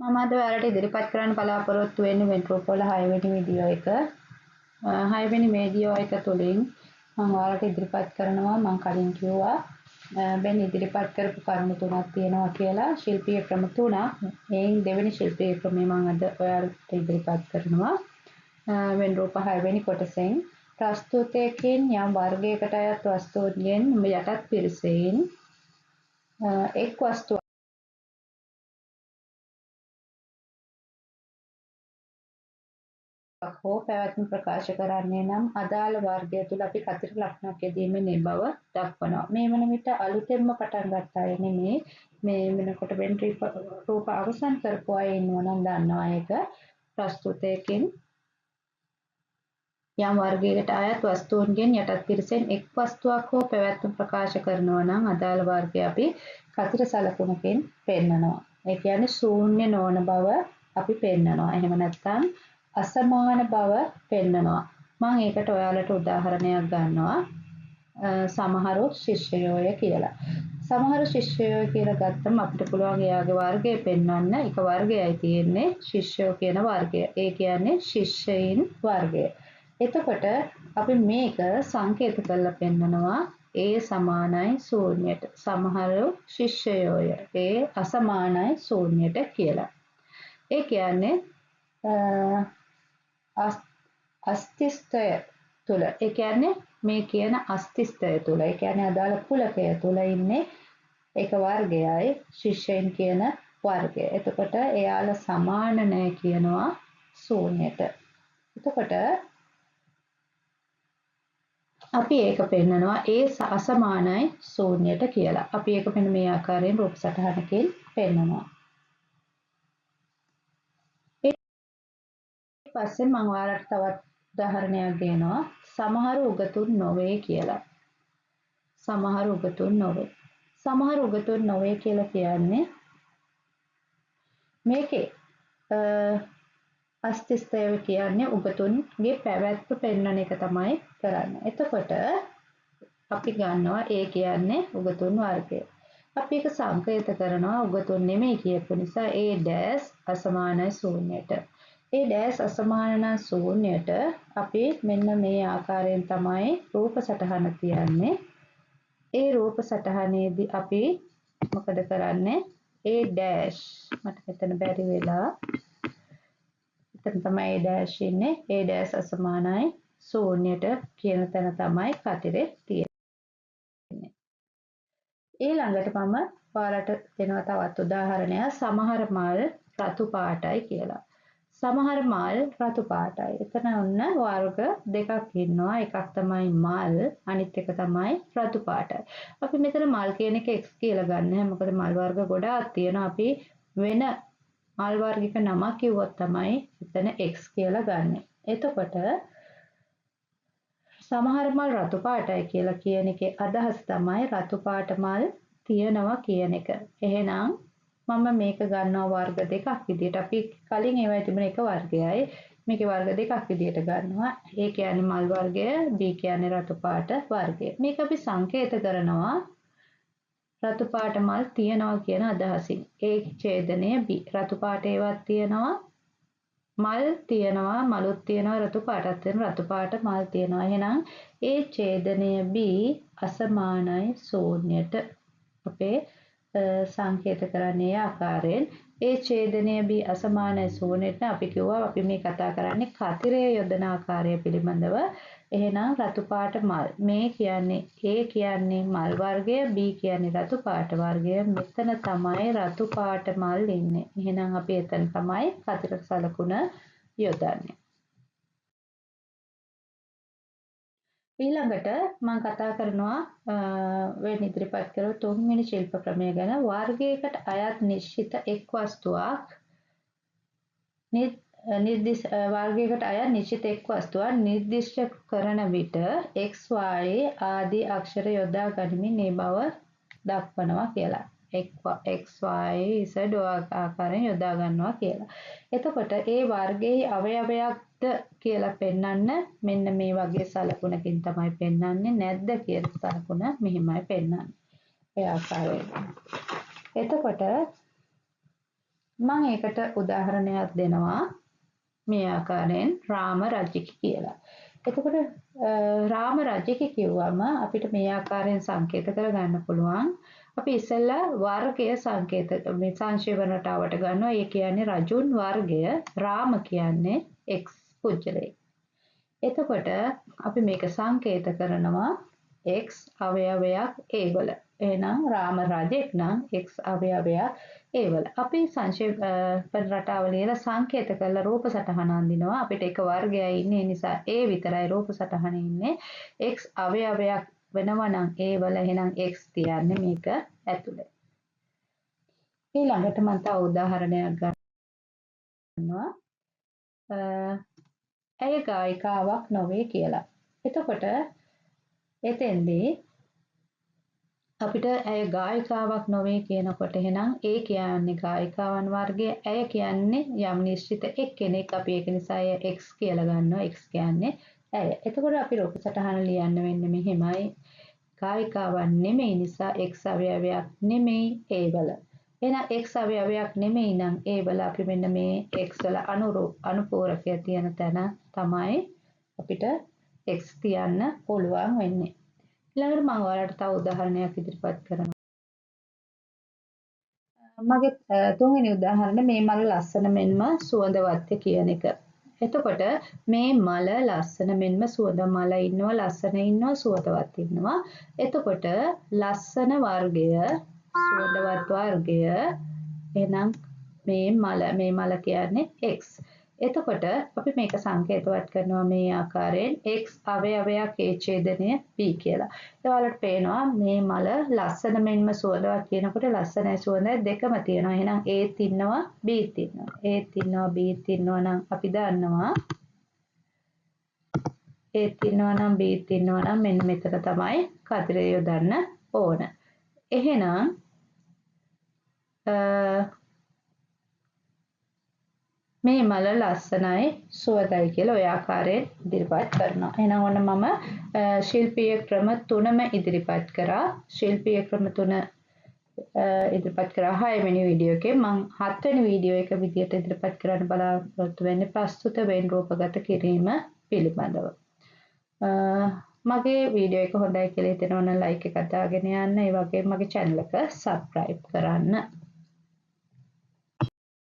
මම අද ඔයාලට ඉදිරිපත් කරන්න බලාපොරොත්තු වෙන්නේ මෙන්ට්‍රෝපෝල 6 වෙනි වීඩියෝ එක. 6 වෙනි වීඩියෝ එක තුලින් මම ඔයාලට ඉදිරිපත් කරනවා මම කලින් කිව්වා වෙන ඉදිරිපත් කරපු කරුණු තුනක් තියෙනවා කියලා ශිල්පීය ක්‍රම තුනක්. මේන් දෙවෙනි ශිල්පීය ක්‍රමය මම අද ඔයාලට ඉදිරිපත් කරනවා. මෙන්ට්‍රෝප 6 වෙනි කොටසෙන් ප්‍රස්තුතයකින් යම් වර්ගයකට අයත් වස්තුන්ගෙන් යටත් පිරිසෙන් එක් වස්තුවක් හෝ පැවැත්ම ප්‍රකාශ කරන්නේ නම් අදාළ වර්ගය තුළ අපි කතර ලක්ෂණක් යෙදීමේ බව දක්වනවා. මේ වන විට අලුතෙන්ම පටන් ගත්ත අය නෙමේ මේ වෙනකොට වෙන්ට්‍රි රූප අවසන් කරපු අය ඉන්නවා නම් දන්නවා ඒක ප්‍රස්තුතයකින් යම් වර්ගයකට අයත් වස්තුන්ගෙන් යටත් පිරිසෙන් එක් වස්තුවක් හෝ පැවැත්ම ප්‍රකාශ කරනවා නම් අදාළ වර්ගය අපි කතර සලකුණකින් පෙන්නනවා. ඒ කියන්නේ ශූන්‍ය නොවන බව අපි පෙන්නනවා. එහෙම නැත්නම් අසමාන බව පෙන්නනවා. මම ඒකට ඔයාලට උදාහරණයක් ගන්නවා. සමහරු ශිෂ්‍යයෝය කියලා. සමහරු ශිෂ්‍යයෝ කියලා ගත්තම අපිට පුළුවන් එයාගේ වර්ගය පෙන්වන්න. එක වර්ගයයි තියෙන්නේ ශිෂ්‍යයෝ කියන වර්ගය. ඒ කියන්නේ ශිෂ්‍යයින් වර්ගය. එතකොට අපි මේක සංකේත කරලා පෙන්නනවා ඒ සමානයි ශූන්‍යයට. සමහරු ශිෂ්‍යයෝය ඒ අසමානයි ශූන්‍යයට කියලා. ඒ කියන්නේ අස්තිස්තය තුළ ඒ කියන්නේ මේ කියන අස්තිස්තය තුළ ඒ කියන්නේ අදාළ කුලකය තුළ ඉන්නේ එක වර්ගයයි ශිෂ්‍යයන් කියන වර්ගය. එතකොට එයාලා සමාන නැහැ කියනවා ශූන්‍යයට. එතකොට අපි ඒක පෙන්නනවා ඒ අසමානයි ශූන්‍යයට කියලා. අපි ඒක මෙන්න මේ ආකාරයෙන් රූප සටහනකින් පෙන්නනවා. පස්සේ මම ඔයාලට තවත් උදාහරණයක් දෙනවා. සමහර උගතුන් නොවේ කියලා. සමහර උගතුන් නොවේ. සමහර උගතුන් නොවේ කියලා කියන්නේ මේකේ අස්තිස්තය කියන්නේ උගතුන්ගේ පැවැත්ම පෙන්වන එක තමයි කරන්නේ. එතකොට අපි ගන්නවා ඒ කියන්නේ උගතුන් වර්ගය. අපි ඒක සංකේත කරනවා උගතුන් නෙමෙයි කියපු නිසා ඒ ඩෑස් අසමානයි ශූන්‍යයට. ඒ ඩෑස් අසමාන නම් ශූන්‍යයට අපි මෙන්න මේ ආකාරයෙන් තමයි රූප සටහන තියන්නේ. ඒ රූප සටහනේදී අපි මොකද කරන්නේ? ඒ ඩෑෂ් මට මෙතන බැරි වෙලා එතන තමයි ඒ ඩෑෂ් ඉන්නේ. ඒ ඩෑස් අසමානයි ශූන්‍යයට කියන තැන තමයි කතරේ තියෙන්නේ. ඊළඟට මම ඔයාලට දෙනවා තවත් උදාහරණයක්. සමහර මල් රතු පාටයි කියලා. සමහර මල් රතු පාටයි. එතන ඔන්න වර්ග දෙකක් ඉන්නවා. එකක් තමයි මල්, අනිත් එක තමයි රතු පාටයි. අපි මෙතන මල් කියන එක X කියලා ගන්නෑ. මොකද මල් වර්ග ගොඩාක් තියෙනවා. අපි වෙන මල් වර්ගික නමක් කිව්වොත් තමයි එතන X කියලා ගන්නෙ. එතකොට සමහර මල් රතු පාටයි කියලා කියන එකේ අදහස තමයි රතු පාට මල් තියනවා කියන එක. එහෙනම් මම මේක ගන්නවා වර්ග දෙකක් විදියට. අපි කලින් ඒවයි තිබුණ එක වර්ගයයි. මේකේ වර්ග දෙකක් විදියට ගන්නවා. A කියන්නේ මල් වර්ගය, B කියන්නේ රතු පාට වර්ගය. මේක අපි සංකේත කරනවා රතු පාට මල් තියනවා කියන අදහසින්. A ඡේදනය B. රතු පාට ඒවත් තියනවා. මල් තියනවා, මලුත් තියනවා, රතු පාටත් තියෙනවා, රතු පාට මල් තියනවා. එහෙනම් ඒ ඡේදනය B අසමානයි ශූන්‍යයට. අපේ සංකේත කරන්නේ ආකාරයෙන් ඒ ඡේදනය B අසමානයි ශූන්‍යයට අපි කිව්වා අපි මේ කතා කරන්නේ කතිරයේ යොදන ආකාරය පිළිබඳව. එහෙනම් රතු පාට මල්. මේ කියන්නේ A කියන්නේ මල් වර්ගය, B කියන්නේ රතු පාට වර්ගය. මෙතන තමයි රතු පාට මල් ඉන්නේ. එහෙනම් අපි එතන තමයි කතිර සලකුණ යොදන්නේ. ඊළඟට මම කතා කරනවා වෙන ඉදිරිපත් කරපු තුන්වෙනි ශිල්ප ක්‍රමය ගැන. වර්ගයකට අයත් නිශ්චිත එක් වස්තුවක් වර්ගයකට අයත් නිශ්චිත එක් වස්තුවක් නිර්දිෂ්ට කරන විට x y ආදී අක්ෂර යොදා ගනිමින් මේ බව දක්වනවා කියලා. x y z ආකාරයෙන් යොදා ගන්නවා කියලා. එතකොට ඒ වර්ගයේ අවයවයක්ද කියලා පෙන්වන්න මෙන්න මේ වගේ සලකුණකින් තමයි පෙන්වන්නේ. නැද්ද කියලා සලකුණ මෙහිමයි පෙන්වන්නේ. ඒ ආකාරයෙන්. එතකොට මම ඒකට උදාහරණයක් දෙනවා මේ ආකාරයෙන් රාම රජික කියලා. එතකොට රාම රජික කිව්වම අපිට මේ ආකාරයෙන් සංකේත කරගන්න පුළුවන්. අපි ඉස්සෙල්ලා වර්ගය සංකේත මේ සංක්ෂේපන රටාවට ගන්නවා. ඒ කියන්නේ රජුන් වර්ගය රාම කියන්නේ x පුජ්‍යලේ. එතකොට අපි මේක සංකේත කරනවා x අවයවයක් a වල. එහෙනම් රාම රජෙක් නම් x අවයවයක් a වල. අපි සංක්ෂේපන රටාව ලියලා සංකේත කරලා රූප සටහන අඳිනවා. අපිට එක වර්ගයයි ඉන්නේ. ඒ නිසා a විතරයි රූප සටහනේ ඉන්නේ. x අවයවයක් වෙනවා නම් a වල එහෙනම් x තියන්නේ මේක ඇතුලේ. ඊළඟට මම තව උදාහරණයක් ගන්නවා. ඇය ගායිකාවක් නොවේ කියලා. එතකොට එතෙන්දී අපිට ඇය ගායිකාවක් නොවේ කියනකොට එහෙනම් ඒ කියන්නේ ගායිකාවන් වර්ගය, ඇය කියන්නේ යම් නිශ්චිත එක්කෙනෙක්. අපි ඒක නිසා ඇය x කියලා ගන්නවා. x කියන්නේ ඇය. එතකොට අපි රූප සටහන ලියන්න වෙන්නේ මෙහෙමයි. ගායිකාවන් නෙමෙයි නිසා x අවයවයක් නෙමෙයි a වල. එහෙනම් x අවයවයක් නෙමෙයි නම් a වල අපි මෙන්න මේ x වල අනුපූරකය තියෙන තැන තමයි අපිට x තියන්න පුළුවන් වෙන්නේ. ඊළඟට මම ඔයාලට තව උදාහරණයක් ඉදිරිපත් කරනවා. මගේ තුන්වෙනි උදාහරණය මේ මල ලස්සන මෙන්ම සුවඳවත්ය කියන එක. එතකොට මේ මල ලස්සන මෙන්ම සුවඳ මල ඉන්නවා, ලස්සන ඉන්නවා, සුවඳවත් ඉන්නවා. එතකොට ලස්සන වර්ගය, සුවඳවත් වර්ගය එහෙනම් මේ මල කියන්නේ x. එතකොට අපි මේක සංකේතවත් කරනවා මේ ආකාරයෙන් x අවයවයක් a ඡේදනය b කියලා. ඔයාලට පේනවා මේ මල ලස්සන මෙන්ම සුවඳවත් කියනකොට ලස්සනයි සුවඳයි දෙකම තියෙනවා. එහෙනම් aත් ඉන්නවා bත් ඉන්නවා. aත් ඉන්නවා bත් ඉන්නවා නම් අපි දන්නවා aත් ඉන්නවා නම් bත් ඉන්නවා නම් මෙන්න මෙතන තමයි කතරේ යොදන්න ඕන. එහෙනම් මේ මල ලස්සනයි සුවඳයි කියලා ඔය ආකාරයෙන් ඉදිරිපත් කරනවා. එහෙනම් ඔන්න මම ශිල්පීය ක්‍රම 3ම ඉදිරිපත් කරා. ශිල්පීය ක්‍රම 3 ඉදිරිපත් කරා 6 වෙනි වීඩියෝ එකේ. මම 7 වෙනි වීඩියෝ එක විදියට ඉදිරිපත් කරන්න බලාපොරොත්තු වෙන්නේ ප්‍රස්තුත වෙන් රූපගත කිරීම පිළිබඳව. මගේ වීඩියෝ එක හොඳයි කියලා හිතෙනවා නම් ලයික් එකක් දාගෙන යන්න. ඒ වගේම මගේ channel එක subscribe කරන්න.